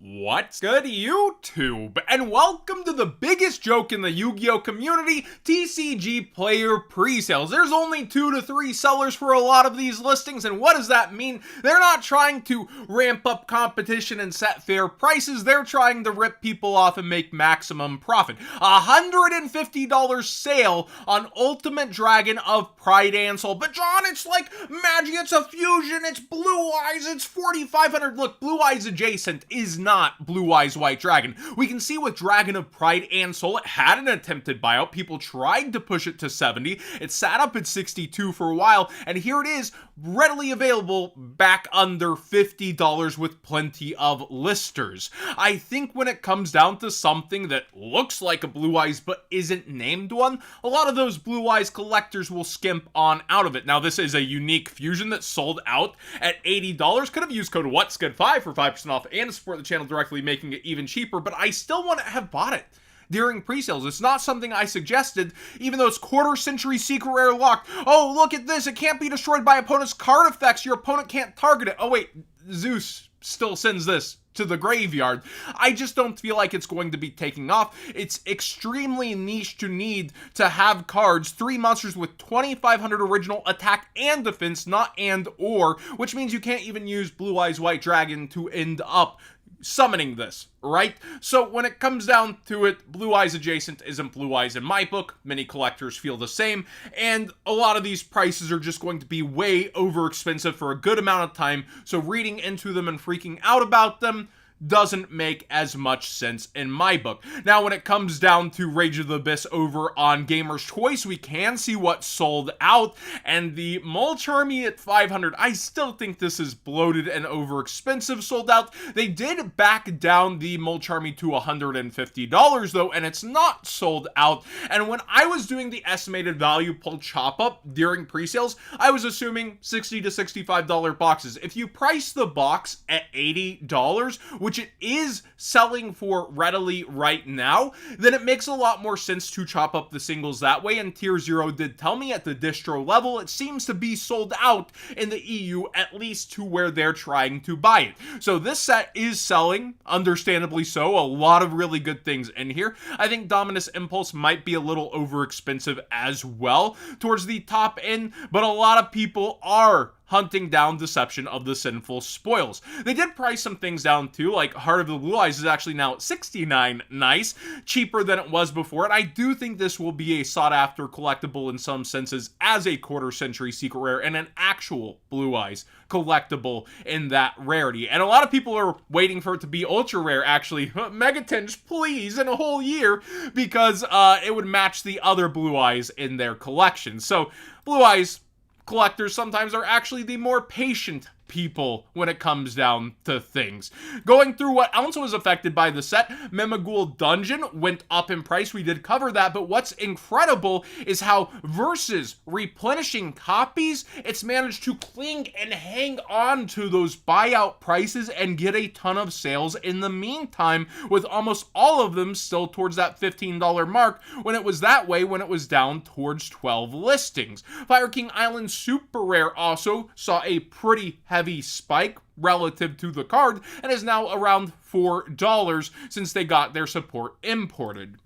What's good, YouTube? And welcome to the biggest joke in the Yu-Gi-Oh community, TCG player pre-sales. There's only 2 to 3 sellers for a lot of these listings, and what does that mean? They're not trying to ramp up competition and set fair prices, they're trying to rip people off and make maximum profit. $150 sale on Ultimate Dragon of Pride and Soul. But John, it's like magic, it's a fusion, it's Blue Eyes, it's 4,500. Look, Blue Eyes adjacent is not Blue Eyes White Dragon. We can see with Dragon of Pride and Soul, it had an attempted buyout. People tried to push it to 70. It sat up at 62 for a while, and here it is, readily available back under $50 with plenty of listers. I think when it comes down to something that looks like a Blue Eyes but isn't named one, a lot of those Blue Eyes collectors will skimp on out of it. Now, this is a unique fusion that sold out at $80. Could have used code WhatsGood5 for 5% off and to support the channel directly, making it even cheaper, but I still want to have bought it during pre-sales. It's not something I suggested, even though it's quarter century secret rare locked. Oh, look at this, it can't be destroyed by opponent's card effects, your opponent can't target it. Oh wait, Zeus still sends this to the graveyard. I just don't feel like it's going to be taking off. It's extremely niche to need to have cards, 3 monsters with 2,500 original attack and defense, not and or, which means you can't even use Blue Eyes White Dragon to end up summoning this, right? So when it comes down to it, Blue Eyes adjacent isn't Blue Eyes in my book. Many collectors feel the same, and a lot of these prices are just going to be way over expensive for a good amount of time, so reading into them and freaking out about them doesn't make as much sense in my book. Now, when it comes down to Rage of the Abyss over on Gamer's Choice, we can see what sold out, and the Mulch Army at 500, I still think this is bloated and over expensive, sold out. They did back down the Mulch Army to $150 though, and it's not sold out. And when I was doing the estimated value pull chop up during pre-sales, I was assuming $60 to $65 boxes. If you price the box at $80, which it is selling for readily right now, then it makes a lot more sense to chop up the singles that way. And Tier 0 did tell me at the distro level, it seems to be sold out in the EU, at least to where they're trying to buy it. So this set is selling, understandably so, a lot of really good things in here. I think Dominus Impulse might be a little over expensive as well towards the top end, but a lot of people are hunting down Deception of the Sinful Spoils. They did price some things down too, like Heart of the Blue Eyes is actually now at $69, nice, cheaper than it was before, and I do think this will be a sought after collectible in some senses as a quarter century secret rare and an actual Blue Eyes collectible in that rarity. And a lot of people are waiting for it to be ultra rare, actually. Megatinge, please, in a whole year, because it would match the other Blue Eyes in their collection. So Blue Eyes collectors sometimes are actually the more patient people when it comes down to things. Going through what else was affected by the set, Mimou Dungeon went up in price. We did cover that, but what's incredible is how versus replenishing copies, it's managed to cling and hang on to those buyout prices and get a ton of sales in the meantime, with almost all of them still towards that $15 mark when it was that way when it was down towards 12 listings. Fire King Island Super Rare also saw a pretty heavy spike relative to the card and is now around $4 since they got their support imported.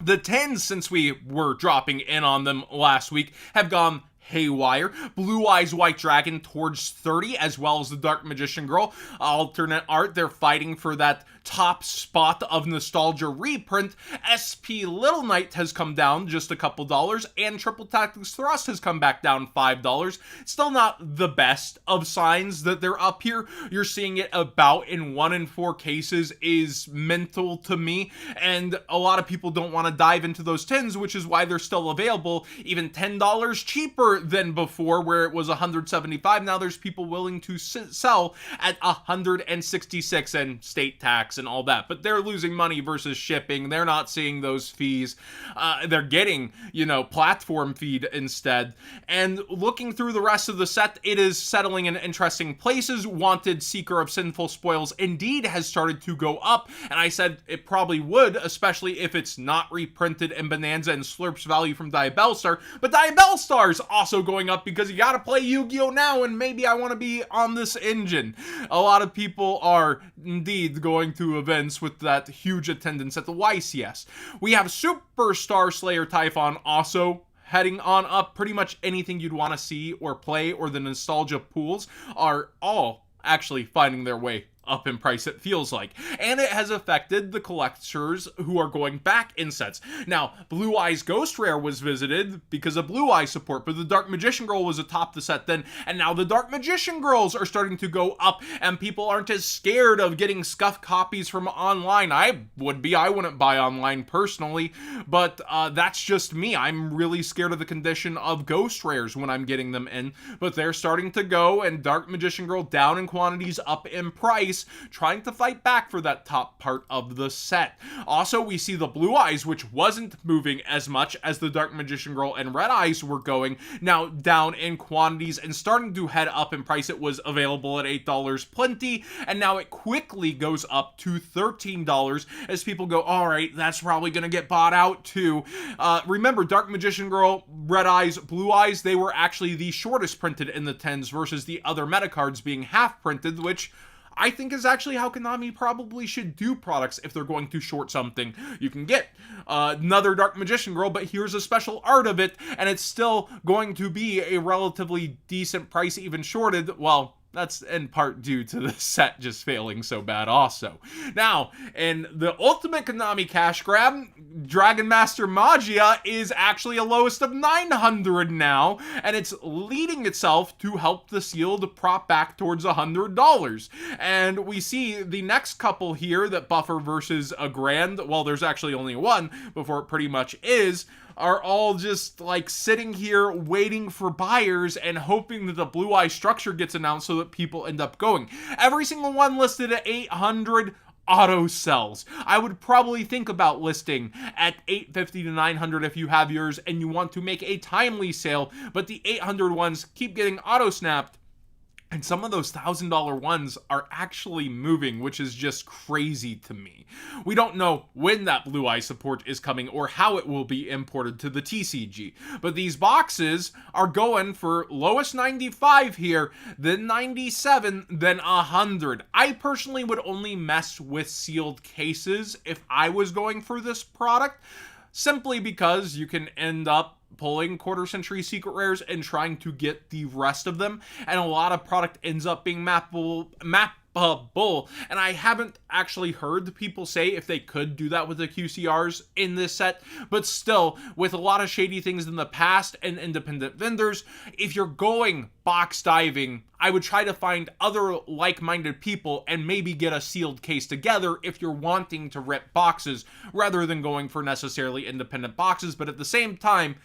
The 10s, since we were dropping in on them last week, have gone haywire. Blue Eyes White Dragon towards 30, as well as the Dark Magician Girl. Alternate art, they're fighting for that top spot of Nostalgia reprint. SP Little Knight has come down just a couple dollars, and Triple Tactics Thrust has come back down $5. Still not the best of signs that they're up here. You're seeing it about in 1 in 4 cases is mental to me, and a lot of people don't want to dive into those 10s, which is why they're still available, even $10 cheaper than before, where it was $175. Now there's people willing to sell at $166 and state tax and all that, but they're losing money versus shipping. They're not seeing those fees. They're getting, platform feed instead. And looking through the rest of the set, it is settling in interesting places. Wanted Seeker of Sinful Spoils indeed has started to go up, and I said it probably would, especially if it's not reprinted in Bonanza and slurps value from Diabellstar. But Diabellstar's also going up because you gotta play Yu-Gi-Oh now, and maybe I want to be on this engine. A lot of people are indeed going to two events with that huge attendance at the YCS. We have Superstar Slayer Typhon also heading on up. Pretty much anything you'd want to see or play, or the nostalgia pools, are all actually finding their way up in price, it feels like. And it has affected the collectors who are going back in sets. Now, Blue Eyes Ghost Rare was visited because of Blue Eye support, but the Dark Magician Girl was atop the set then, and now the Dark Magician Girls are starting to go up, and people aren't as scared of getting scuffed copies from online. I would be. I wouldn't buy online personally, but that's just me. I'm really scared of the condition of Ghost Rares when I'm getting them in, but they're starting to go, and Dark Magician Girl down in quantities, up in price, trying to fight back for that top part of the set. Also, we see the Blue Eyes, which wasn't moving as much as the Dark Magician Girl and Red Eyes were going, now down in quantities and starting to head up in price. It was available at $8 plenty, and now it quickly goes up to $13 as people go, alright, that's probably gonna get bought out too. Remember, Dark Magician Girl, Red Eyes, Blue Eyes, they were actually the shortest printed in the 10s versus the other meta cards being half printed, which I think is actually how Konami probably should do products if they're going to short something. You can get another Dark Magician Girl, but here's a special art of it, and it's still going to be a relatively decent price even shorted. Well, that's in part due to the set just failing so bad also. Now, in the ultimate Konami cash grab, Dragon Master Magia is actually a lowest of 900 now, and it's leading itself to help the sealed prop back towards $100. And we see the next couple here that buffer versus a grand, well, there's actually only one before it pretty much is, are all just like sitting here waiting for buyers and hoping that the Blue Eye structure gets announced so that people end up going. Every single one listed at 800 auto sells. I would probably think about listing at 850 to 900 if you have yours and you want to make a timely sale, but the 800 ones keep getting auto snapped. And some of those $1,000 ones are actually moving, which is just crazy to me. We don't know when that Blue Eye support is coming or how it will be imported to the TCG. But these boxes are going for lowest 95 here, then 97, then 100. I personally would only mess with sealed cases if I was going for this product, simply because you can end up pulling quarter century secret rares and trying to get the rest of them, and a lot of product ends up being mappable, and I haven't actually heard people say if they could do that with the QCRs in this set, but still, with a lot of shady things in the past and independent vendors, if you're going box diving, I would try to find other like-minded people and maybe get a sealed case together if you're wanting to rip boxes, rather than going for necessarily independent boxes. But at the same time,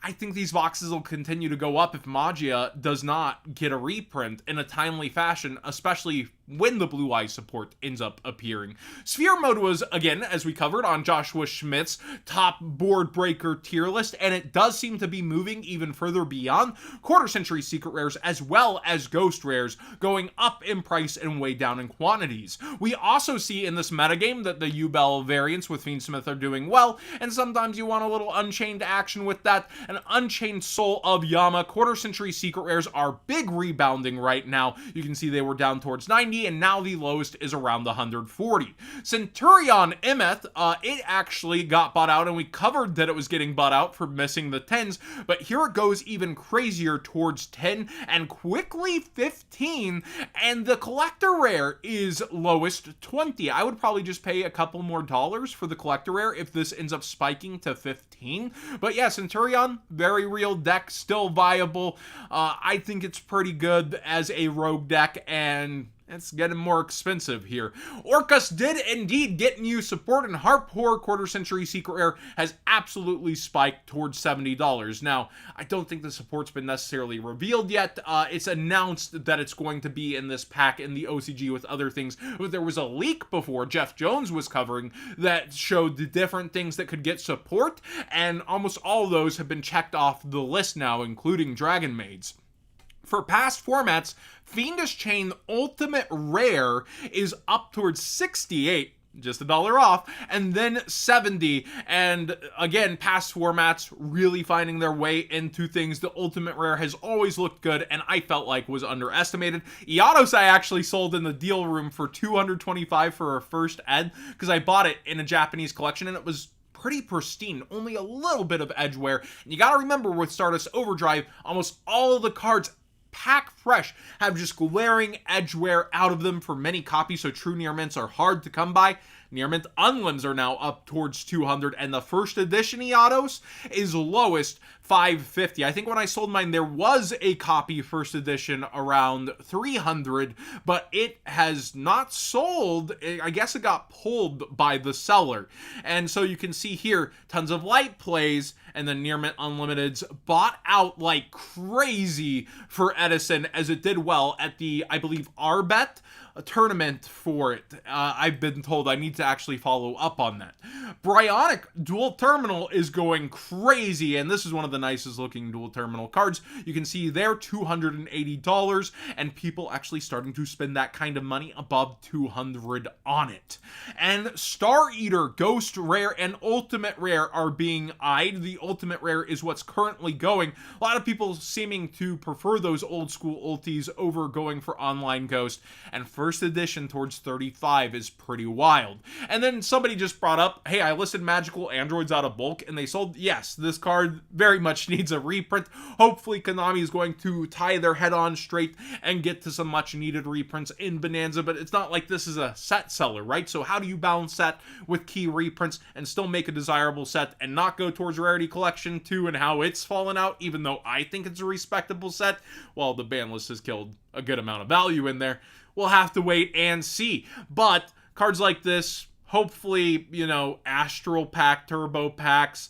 I think these boxes will continue to go up if Magia does not get a reprint in a timely fashion, especially when the Blue Eye support ends up appearing. Sphere Mode was, again, as we covered, on Joshua Schmidt's top board breaker tier list, and it does seem to be moving even further beyond quarter century secret rares as well as ghost rares, going up in price and way down in quantities. We also see in this metagame that the U-Bell variants with Fiendsmith are doing well, and sometimes you want a little Unchained action with that. An Unchained Soul of Yama quarter century secret rares are big rebounding right now. You can see they were down towards 90, and now the lowest is around the 140. Centurion Emeth, it actually got bought out, and we covered that it was getting bought out for missing the 10s, but here it goes even crazier towards 10 and quickly 15, and the collector rare is lowest 20. I would probably just pay a couple more dollars for the collector rare if this ends up spiking to 15. But yeah, Centurion, very real deck, still viable. I think it's pretty good as a rogue deck, and it's getting more expensive here. Orcus did indeed get new support, and Harp Horror quarter century secret rare has absolutely spiked towards $70. Now, I don't think the support's been necessarily revealed yet. It's announced that it's going to be in this pack in the OCG with other things, but there was a leak before Jeff Jones was covering that showed the different things that could get support, and almost all of those have been checked off the list now, including Dragon Maids. For past formats, Fiendish Chain Ultimate Rare is up towards 68. just $1 off, and then 70. And again, past formats really finding their way into things. The ultimate rare has always looked good, and I felt like was underestimated. Iatos I actually sold in the deal room for $225 for a first ed, because I bought it in a Japanese collection and it was pretty pristine, only a little bit of edge wear. And you gotta remember, with Stardust Overdrive, almost all of the cards pack fresh have just glaring edge wear out of them for many copies, so true near mints are hard to come by. Near mint unlims are now up towards 200, and the first edition Iatos is lowest $550. I think when I sold mine, there was a copy first edition around 300, but it has not sold. I guess it got pulled by the seller. And so you can see here, tons of light plays, and the Near Mint Unlimiteds bought out like crazy for Edison, as it did well at the, I believe, Arbet a tournament for it. I've been told I need to actually follow up on that. Bryonic Dual Terminal is going crazy, and this is one of the nicest looking dual terminal cards. You can see they're $280, and people actually starting to spend that kind of money above $200 on it. And Star Eater, Ghost Rare, and Ultimate Rare are being eyed. The Ultimate Rare is what's currently going. A lot of people seeming to prefer those old school ultis over going for online Ghost, and first edition towards 35 is pretty wild. And then somebody just brought up, hey, I listed magical androids out of bulk and they sold. Yes, this card very much needs a reprint. Hopefully Konami is going to tie their head on straight and get to some much needed reprints in Bonanza, but it's not like this is a set seller, right? So how do you balance that with key reprints and still make a desirable set and not go towards Rarity Collection 2 and how it's fallen out, even though I think it's a respectable set? Well, the ban list has killed a good amount of value in there. We'll have to wait and see. But cards like this, hopefully, you know, Astral Pack, Turbo Packs,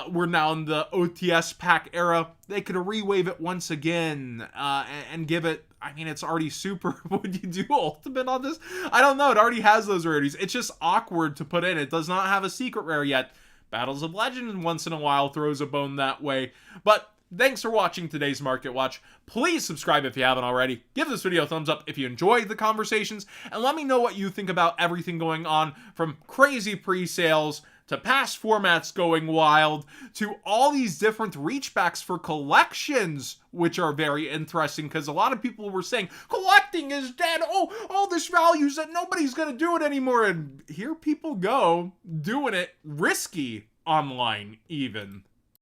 we're now in the OTS pack era. They could re-wave it once again and give it, I mean, it's already super. Would you do Ultimate on this? I don't know. It already has those rarities. It's just awkward to put in. It does not have a secret rare yet. Battles of Legend once in a while throws a bone that way. But thanks for watching today's Market Watch. Please subscribe if you haven't already. Give this video a thumbs up if you enjoyed the conversations, and let me know what you think about everything going on, from crazy pre-sales to past formats going wild to all these different reachbacks for collections, which are very interesting, because a lot of people were saying collecting is dead. Oh, all this values that nobody's gonna do it anymore, and here people go doing it risky online even.